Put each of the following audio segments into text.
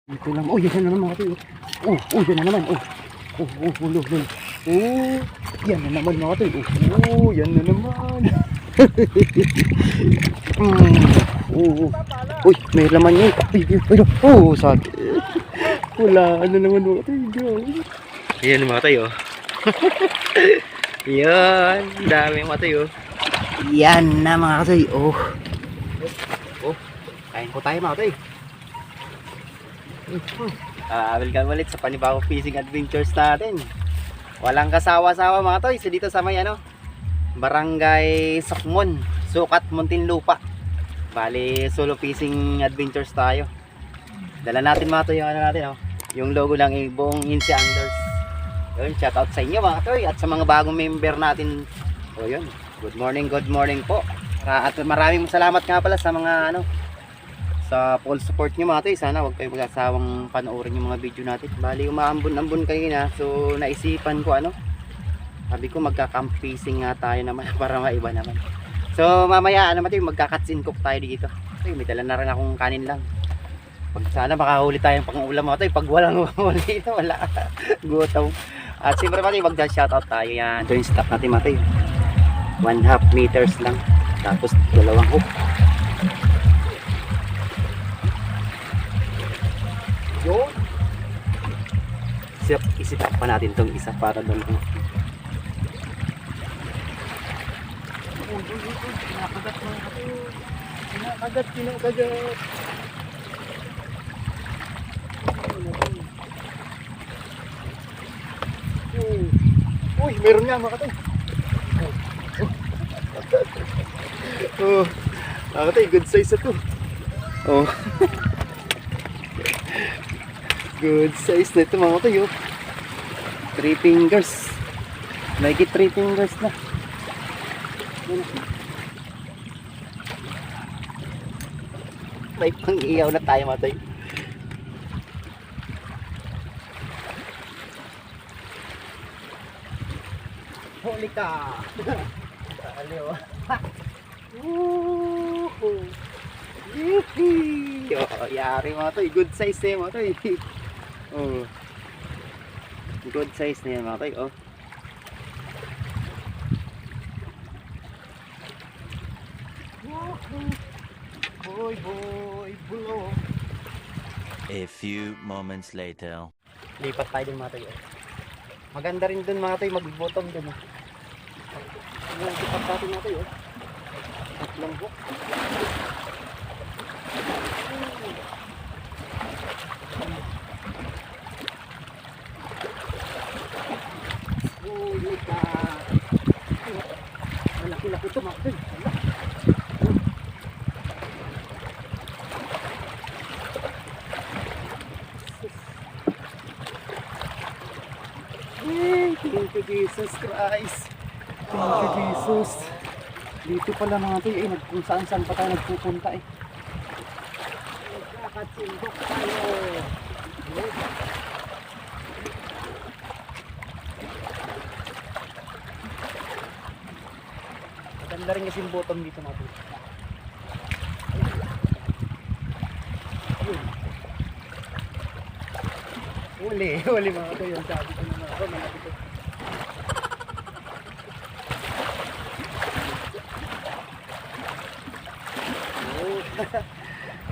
Dito lang. Oh, yan na naman mga toy. Oh, yan na naman. Hulo. Oh, yan na naman mga toy. Yan na naman. Uy, may laman yun. Sakit. Wala na naman mga toy. Yan mga toy, Yan, dami mga toy, Yan na mga toy, kain po tayo mga toy. Welcome ulit sa panibagong fishing adventures natin. Walang kasawa-sawa mga toy. So dito sa may Barangay Sokmon, Sukat, Muntinlupa. Bali solo fishing adventures tayo. Dala natin mga toy yung natin, yung logo ng buong Insi Anglers. Yun, shout out sa inyo mga toy at sa mga bagong member natin. So yun, good morning po. At maraming salamat nga pala sa mga sa full support nyo mga toy. Sana huwag kayong magsasawang panoorin yung mga video natin. Bali umaambon-ambon kayo na. So naisipan ko sabi ko magka-camp fishing nga tayo naman para maiba naman. So mamaya magka-cuts and cook tayo dito. So, may dala na rin akong kanin lang. Pag sana makahuli tayong pang-ulam mga toy. Pag walang huli wala. Gutom. At siyempre mga toy magda-shoutout tayo yan. Ito yung stock natin mga toy. 1.5 meters lang. Tapos 2 hook. Yun. Isitak pa natin tong isa para doon. Kinakagat. Uy, meron nga mga toy. Mga toy, good size ito. Good size na ito mga toy. 3 fingers. Mahigit 3 fingers na. May pang-iyaw na tayo mga toy. Huli ka. Aliw. Yari mga toy. Good size na yan mga toy. Good size na yan mga toy. Boy, bulo. A few moments later. Lipat tayo dun mga toy. Maganda rin dun mga toy. Mag-bottom dun. Lipat natin mga toy. Tatlong hook. Huli ka. Malaki-laki ito mga toy. Thank you Jesus Christ. Thank you Jesus. Dito pala mga toy, kung saan pa tayo nagpupunta Magkakatsindok tayo. Maganda rin kasi yung bottom dito mga toy. Huli mga toy, yung sabi ko naman ako, malaki to.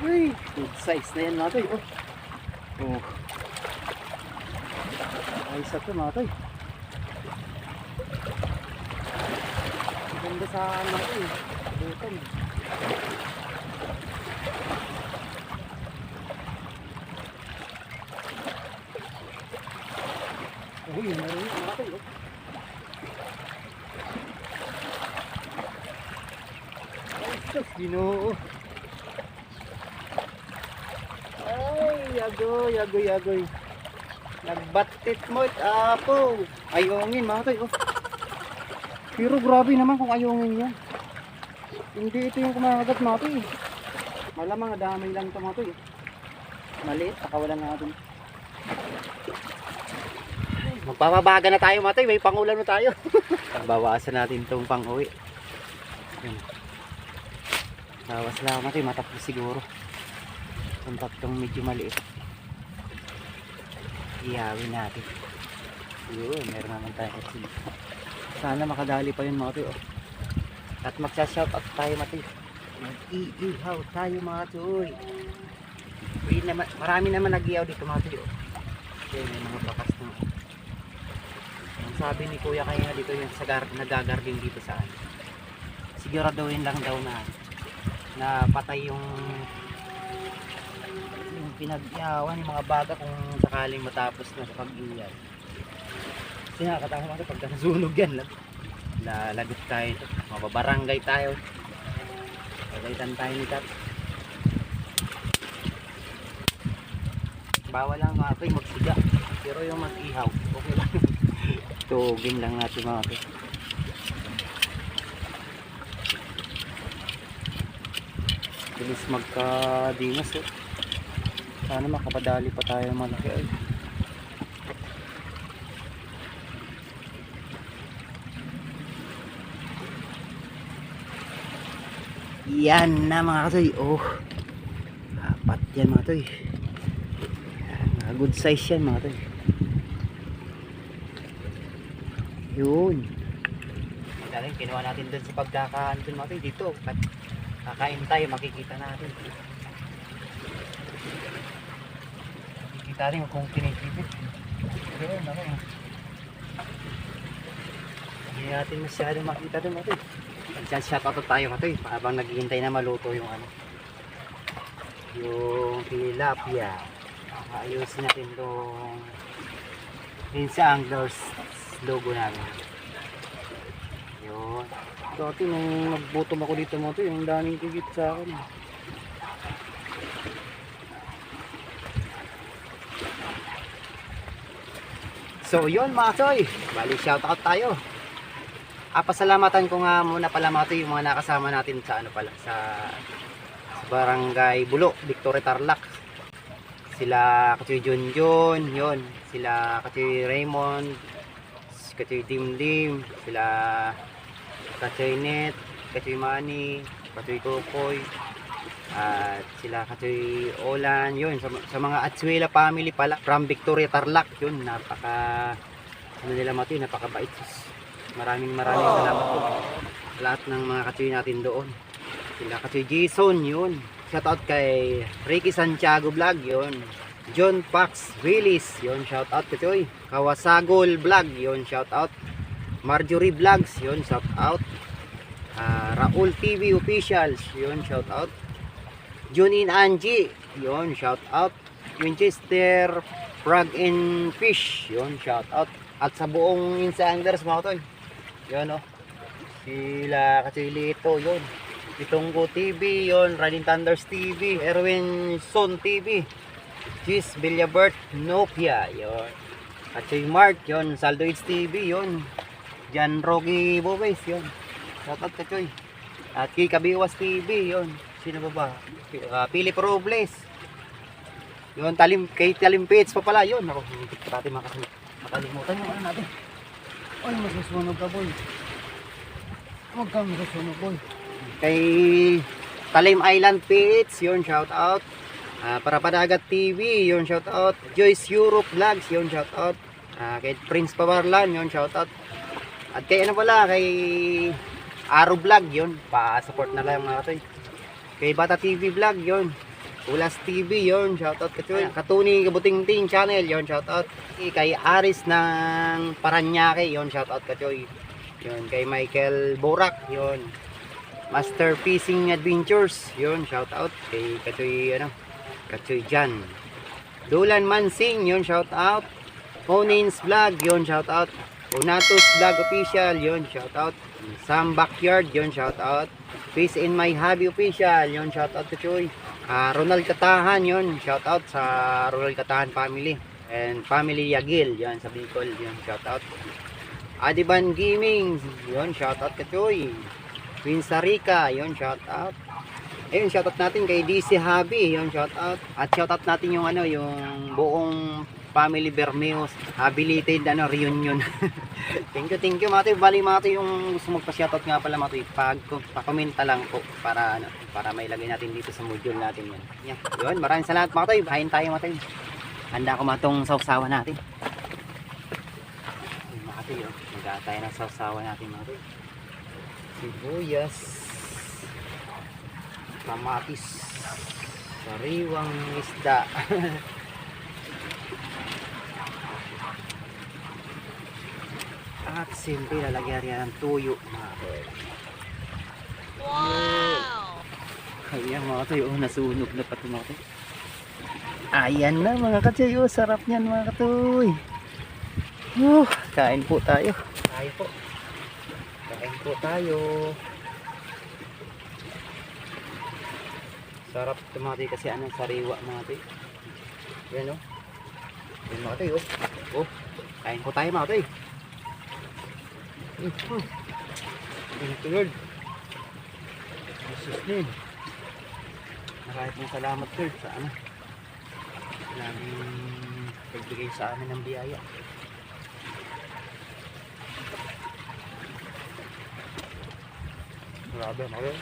Uy, good size na yan mga toy. Ayos na ito mga toy. Maganda sa mga toy. Butong. Uy, meron yung mga toy. Ay, sus, Ginoo. Yagoy. Nagbatit mo apo. Ayungin mga toy. Pero grabe naman kung ayungin yan. Hindi ito yung kumakagat mga toy. Malamang damay lang ito mga toy. Maliit, pakawalan natin. Magpapabaga na tayo mga toy. May pangulam na tayo. Bawasan natin itong pang-uwi. Bawas lang mga toy. Matapos siguro. Ang tatlong medyo maliit. Ihawin natin. Yun, meron naman tayo kasi. Sana makadali pa yun mga toy. Oh. At magsha-shoutout tayo mga toy. Mag-iihaw tayo mga toy. Free naman, marami naman nag-ihaw dito mga toy. Oh. Kasi may mga bakas na. Ang sabi ni kuya kaya dito yung sa nagagarding dito saan. Siguraduhin lang daw na patay yung pinag-ihawan yung mga bata kung sakaling matapos na sa pag-ihaw. Kasi nakakatawa ko pag nasunog yan, lalagot tayo ito. Mababarangay tayo. Pagalitan tayo ni Tat. Bawal lang mga ito yung magsiga. Pero yung mag-ihaw, okay lang. Tugin lang natin mga ito. Bilis magka-dimas eh. Sana makapadali pa tayo malaki ay. Yan na mga katoy. Oh, apat yan mga katoy. Yan, good size yan mga katoy. Yun. Galing kinuha natin dun sa pagkakaan dun mga katoy. Dito kakain tayo, makikita natin. Makikita rin kung kinikipit. Yun, ako yun. Hindi natin masyadong makita dun mga katoy. Shoutout tayo katoy habang naghihintay na maluto yung yung tilapia. Ayusin natin tong Pinsa Anglers logo namin. Yun. Dati nung nagbutom ako dito mo to, yung daming kigit sa akin. So yun mga toy, bali shoutout tayo. Pasalamatan ko nga muna pala mga toy, yung mga nakasama natin sa sa Barangay Bulo, Victoria Tarlac. Sila Katoy Junjun, yun. Sila Katoy Raymond, Katoy Dimdim, sila Katoy Net, Katoy Manny, Katoy Kokoy, at sila Katoy Olan, yun. Sa mga Atsuela family pala, from Victoria Tarlac, yun. Napaka, nila mga toy, napakabait. Maraming salamat po lahat ng mga katoy natin doon. Sila katoy Jason, yun. Shoutout kay Ricky Santiago Vlog, yun. John Pax Willis, yun. Shoutout katoy. Kawasagol Vlog, yun. Shoutout. Marjorie Vlogs, yun. Shoutout. Raul TV Officials, yun. Shoutout. Junin Angie, yun. Shoutout. Winchester Frog and Fish, yun. Shoutout. At sa buong Insa Anglers mga toy. Yun o. Sila Kachilito, yun. Itongko TV, yun. Riding Thunders TV. Erwin Son TV. Cheese Villabert Nokia, yun. Kachoy Mark, yun. Saldo H TV, yun. Jan Rocky Bobes, yun. Shoutout Kachoy. At kay Kabiwas TV, yun. Sino ba ba? Philip Robles. Yun, kay Talim Pits pa pala, yun. Ako, hindi pa natin makalimutan yung ano natin. Ay, masusunog ka boy. Huwag kang masusunog boy. Kay Talim Island Pits, yun, shout out. Para Padagat TV, yun, shout out. Joyce Europe Vlogs, yun, shout out. Kay Prince Pawarlan, yun, shout out. At kay ano pala, kay Aro Vlog, yun, pa-support na lang mga katoy. Kay Bata TV Vlog, yun. Ulas TV, yun, shoutout Kachoy. Katuni Kabutingting Channel, yun, shoutout. Kay Aris ng Paranaque, yun, shoutout Kachoy. Yun, kay Michael Borak, yun. Master Fishing Adventures, yun, shoutout. Kay Kachoy, Kachoy Jan. Dulan Mansing, yun, shoutout. Onins Vlog, yun, shoutout. Onatus Vlog Official, yun, shoutout. Sam Backyard, yun, shoutout. Peace in My Hobby Official, yun, shoutout Kachoy. Ronald Katahan, yun, shoutout sa Ronald Katahan family and family Yagil, yun, sa Bicol, yun, shoutout. Adiban Gaming, yun, shoutout Kachoy. Winsa Rica, yun, shoutout. Ayun, shoutout natin kay DC Hobby, yun, shoutout. At shoutout natin yung yung buong family Bermeos habilitated reunion. Thank you mga toy. Bali mga toy, yung gusto magpa-shoutout nga pala mga toy, pa-komenta lang po para para mailagay natin dito sa module natin yan. Yun, maraming salamat mga toy. Kain tayo mga toy. Handa ko matong sausawan natin. Mga katoy, oh. Nag-aatay ng sausawan natin mga katoy. Sibuyas, kamatis, sariwang isda. At siyempre lalagyan yan ng tuyo mga katoy. Wow! Ayan mga katoy, oh, nasunog na pati mga katoy. Ayan na mga katoy, oh, sarap niyan mga katoy. Kain po tayo. Kain po. Kain po tayo. Sarap ito mga katoy kasi ano, sariwa mga katoy. Ayan, oh. Ayan mga katoy, oh. Oh, kain po tayo mga katoy. Thank you Lord. Jesus name. Nakahit mong salamat Lord sa ano. Laging pagbigay sa amin ng biyaya. Grabe mga katoy.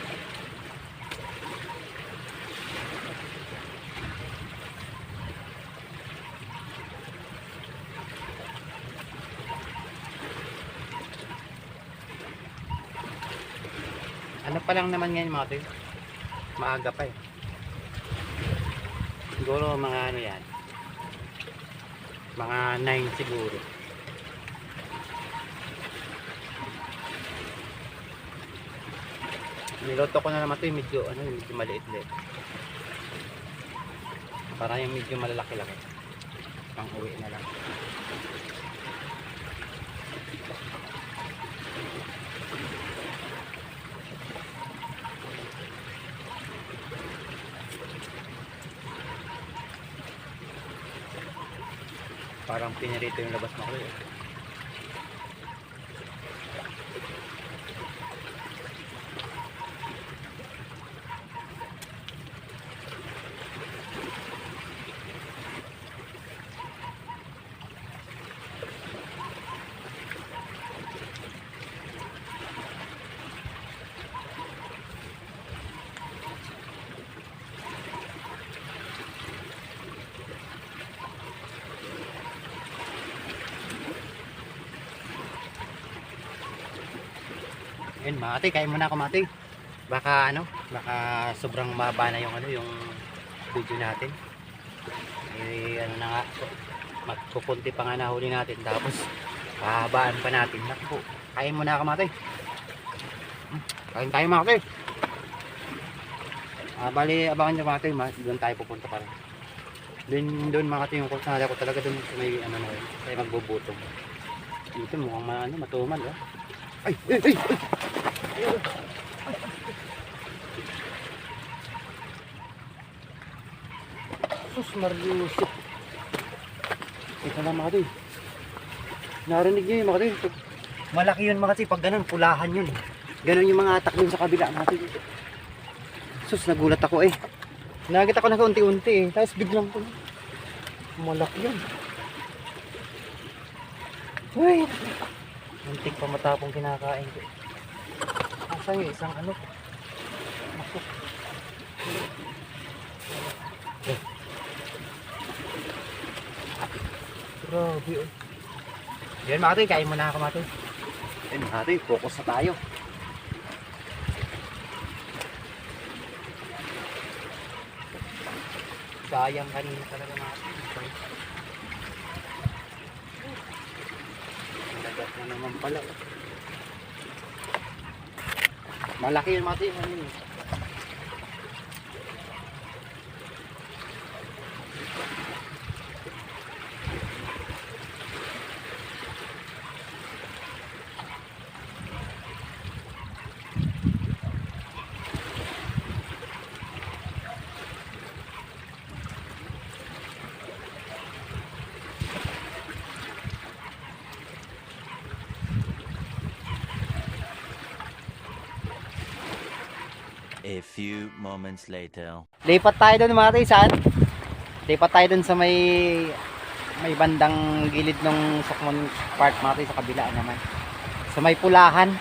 Ano pa lang naman ngayon mga katoy? Maaga pa eh. Siguro mga ano yan. Mga 9 siguro. Niloto ko na naman ito yung medyo, ano, medyo maliit-liit. Para yung medyo malalaki-laki. Pang uwi na lang. Parang pinirito yung labas mo ko eh. Ayun mga katoy, kain muna ako mga katoy. Baka ano, baka sobrang maba na yung ano, yung video natin. Eh ano na nga, magpupunti pa nga nahuli natin tapos pahabaan pa natin. Naku, kain muna ako mga katoy. Kain tayo mga katoy. Bali, abangan nyo mga katoy, doon tayo pupunta pa rin. Doon mga katoy, yung kursa ko talaga doon may ano na rin, tayo magbubutong. Dito mukhang matumal oh. Ay! Sus Mariuso. Ito na mga katoy. Narinig nyo yung mga katoy. Malaki yun mga katoy. Pag ganun, pulahan yun. Ganun yung mga atak dun sa kabila mga katoy. Sus, nagulat ako eh. Nakita ko na kaunti-unti eh. Tapos biglang ko. Malaki yun. Uy! Muntik pa matapong kinakain ko. Asan yung isang ano? Ako. Grabe oh. Yan mga katoy, kain muna ako mga katoy. Yan mga katoy, focus na tayo. Sayang kanina talaga mga katoy. Nagat na naman pala. Malaki yun mga katoy. A few moments later. Lipat tayo doon mga katoy, saan? Lipat tayo doon sa may bandang gilid ng Sokmon Park mga katoy, sa kabila naman. Sa may pulahan.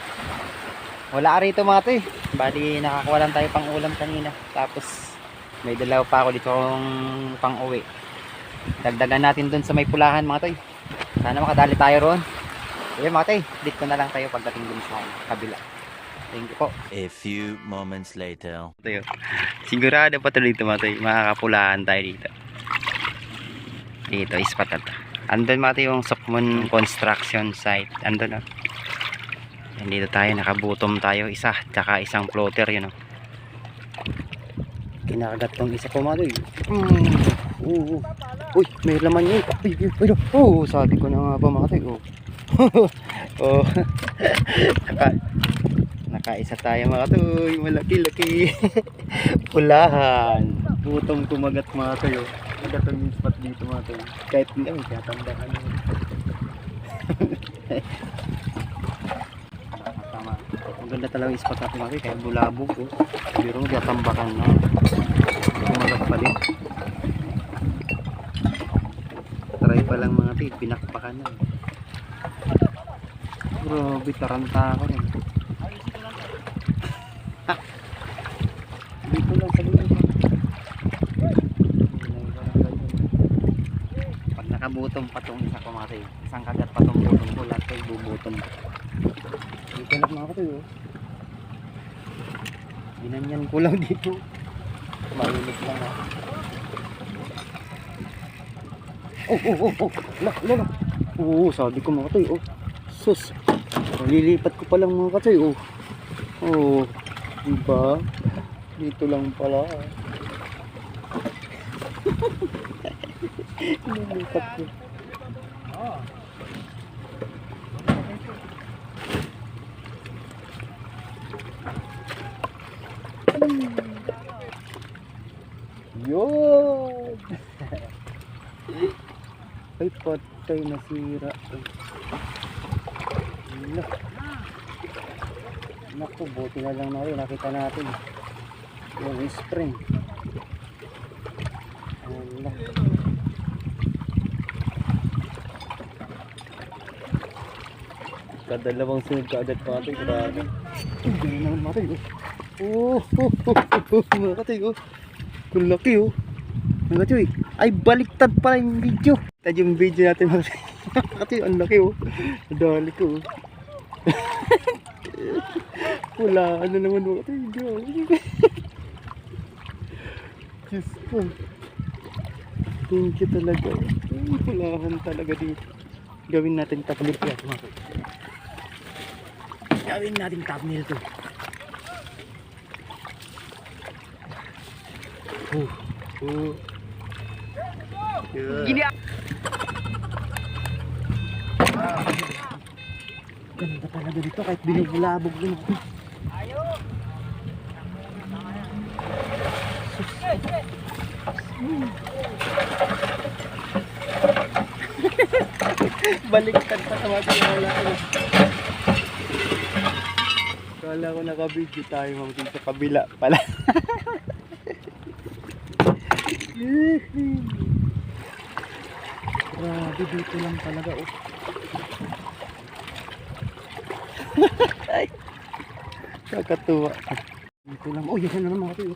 Wala rito mga katoy. Bali nakakuha lang tayo pang ulam kanina. Tapos may dalaw pa ako dito pang uwi. Dagdagan natin dun sa may pulahan mga toy. Sana makadali tayo roon. Ayun mga toy, dito na lang tayo pagdating dun sa kabila. Thank you po. A few moments later. Tayo. Sigurado pa to dito mga toy. Makakapulahan tayo dito. Dito ispat na to. Andun mga toy yung Sokmon construction site. Andun na. Dito tayo, nakabutom tayo isa. Tsaka isang floater yun o. Kinakagat tong isa ko mga toy. Uy, may laman yun. Sabi ko na nga ba mga toy. Oh. Nakaisa tayo mga toy. Malaki-laki. Pulahan. Butong kumagat mga toy. Kagat yung spot dito mga toy. Kahit hindi kami tinatambakan. Tama. Ang ganda talaga yung spot natin mga toy. Kaya bulabog. Pero tinatambakan na. Kumagat pa din. Try pa lang mga toy. Pinakpakan na. Grabe, taranta ako rin. Dito lang sa dito. Pag nakabutom pa itong isa ko mga toy, isang kagat pa itong butong ko, lahat kayo bubutom. Dito lang mga toy. Ginanyan ko lang dito. Mahilig lang ha. Lala. Sabi ko mga toy. Sus. Lilipat ko pa lang mga katoy. Diba? Dito lang pala. Lilipat ko. Yun! Ay, patay, nasira. Naku, buti na lang na nakita natin yung spring. Allah. Kadalawang sunod kaagad pa ito. Grabe. Gano'n naman matay. Matay. Kung laki Matay. Ay, baliktad pala yung video. Tad yung video natin matay. Ang laki Dali ko wala naman mga tayo. Diyos ko. Thank you talaga. Pulahan talaga dito. Gawin natin thumbnail to. Gawin natin thumbnail to. Gini. Ganda talaga dito kahit binubulabog din ako. Baliktad pa sa mga kala ko naka-video tayo mga sa kabila pala. Grabe dito lang talaga Ay, kakatuwa. Dito lang. Yan na naman ito.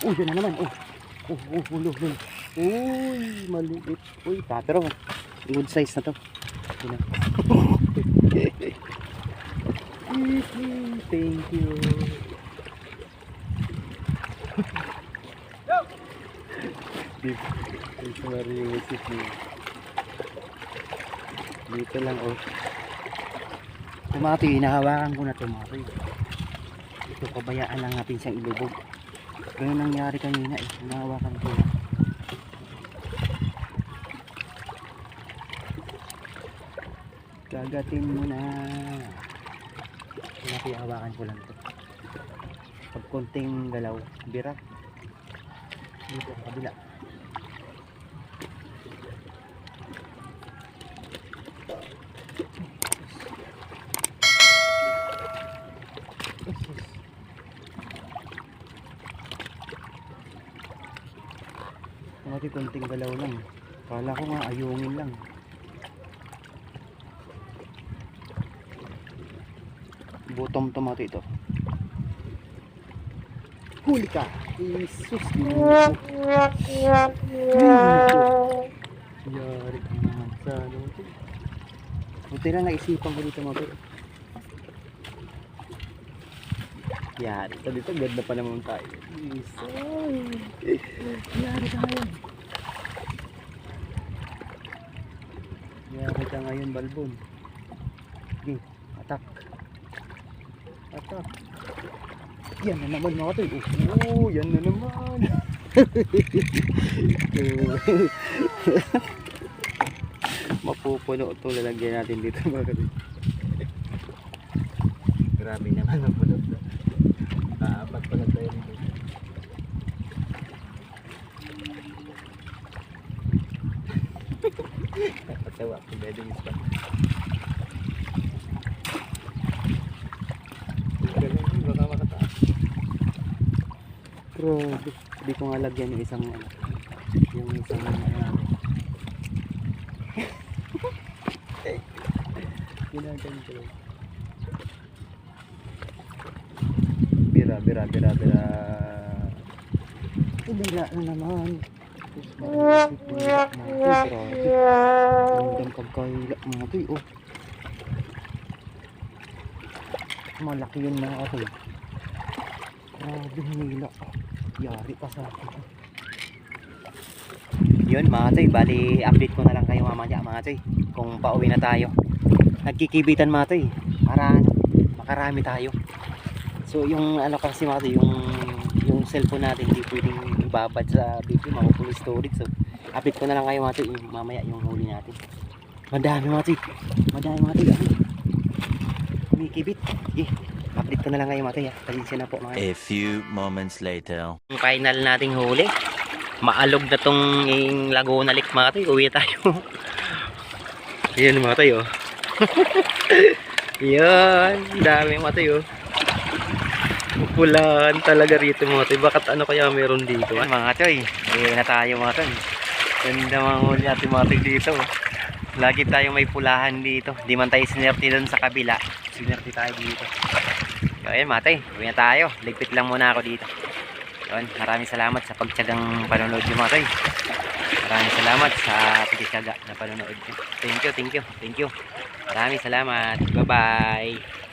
Yan na naman. Uy, maliit. Pero good size na to. Thank you. Dito mariusip niyo. Dito lang Tumatoy, hinahawakan ko na tumatoy. Ito, pabayaan lang natin siyang ilubog. Ganun nangyari kanina hinahawakan ko na. Gagatin mo na. Tumatoy, hawakan ko lang ito. Pag konting galaw, bira. Dito sa kabila. Tumatoy, konting galaw lang. Kala ko nga ayungin lang. Bottom tomato ito. Huli ka. Jesus. Yari ka naman sa ano ito. Buti na naisipan ko dito mga. Yari ka dito. Ganda pa naman tayo. Isa. Yari ka ngayon. Yari ka ngayon, Balbon. Sige, atak. Atak. Yan na naman mga toy. Oh, yan na naman. Mapupuno ito. Lalagyan natin dito mga toy. Grabe naman ang pulot na. Kaapat pala tayo dito. Patawa ko bedding spot. Baka makataas. Grabe. Hindi ko nga lagyan yung isang ginagyan ko lang. Bira. Bira na naman. Bira na. Grabe. Ang pagkaila mga toy. Oh. Malaki yun mga toy. Grabe nila. Yari pa sa akin. Yun mga toy. Bali update ko na lang kayo mamaya mga toy. Kung pauwi na tayo. Nagkikibitan mga toy. Para makarami tayo. So yung ano kasi mga toy, yung cellphone natin hindi pwedeng ibabad sa video, makukulo storage. So update ko na lang kayo mga toy, mamaya yung huli natin. Madami mga toy. Kumikibit. Sige, update ko na lang kayo mga toy. Pasensya na po mga. A few moments later. Yung final nating huli. Maalog na tong Laguna Lake mga toy. Uwi tayo. Yan mga toy oh. Yan, dami mga toy oh. Pupulaan talaga rito mga toy. Bakit ano kaya meron dito? Mga toy, uwi na tayo mga toy. Ganda mga huli natin mga toy dito. Lagi tayong may pulahan dito. Di man tayo sinerte doon sa kabila. Sinerte tayo dito. So ayun mga toy, uwi na tayo. Ligpit lang muna ako dito. Yun, maraming salamat sa pagtiyagang panonood nyo mga toy. Maraming salamat sa pagtiyaga na panonood nyo. Thank you. Maraming salamat. Bye bye.